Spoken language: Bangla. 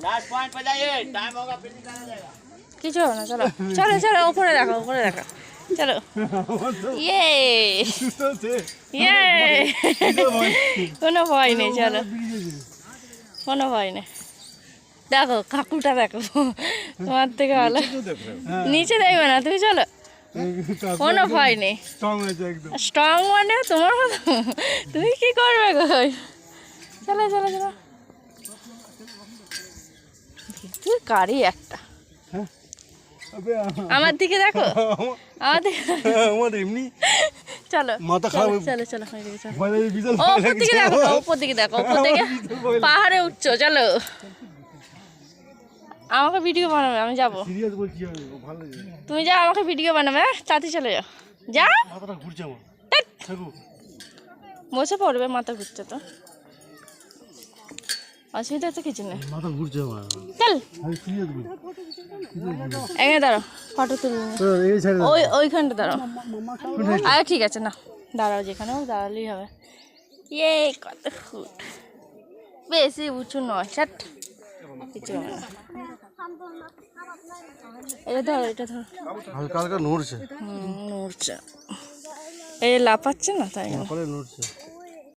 लास्ट पॉइंट पे जाइए, टाइम होगा फिर निकाला जाएगा। কিছু হবে না, চলো চলো চলো, উপরে দেখো, উপরে দেখো, চলো। ইয়ে ইয়ে, কোনো ভয় নেই, চলো, কোনো ভয় নেই। দেখো কাকুটা দেখো, তোমার থেকে ভালো। নিচে দেখবে না তুমি, চলো, কোনো ভয় নেই। স্ট্রং মানে তোমার মতো, তুমি কি করবে গো? চলো চলো চলো, তুই কারি একটা। আমার দিকে দেখো, আমার দিকে, চলো চলো চলো, ওপর দিকে দেখো, ওপর দিকে দেখো, ওপর দিকে পাহাড়ে উঠছো, চলো। আমাকে ভিডিও বানাবে, আমি যাবো। তুমি যাও, আমাকে ভিডিও বানাবে, তাড়াতাড়ি চলে যাও, যাও। বসে পড়বে, মাথা ঘুরছে তো, অসুবিধা তো কিছু নেই। চল এখানে দাঁড়াও, ফটো তুলবো, ওইখানটা দাঁড়াও। আরে ঠিক আছে, না দাঁড়াও, যেখানে হোক দাঁড়ালেই হবে। ইয়ে কত ফুট, বেশি উঁচু নয়, ছাট, কিছু হবে না। এটা ধরো, এটা ধরো, হালকা হালকা নড়ছে, নড়ছে, এই লাফাচ্ছে না, তাই নড়ছে।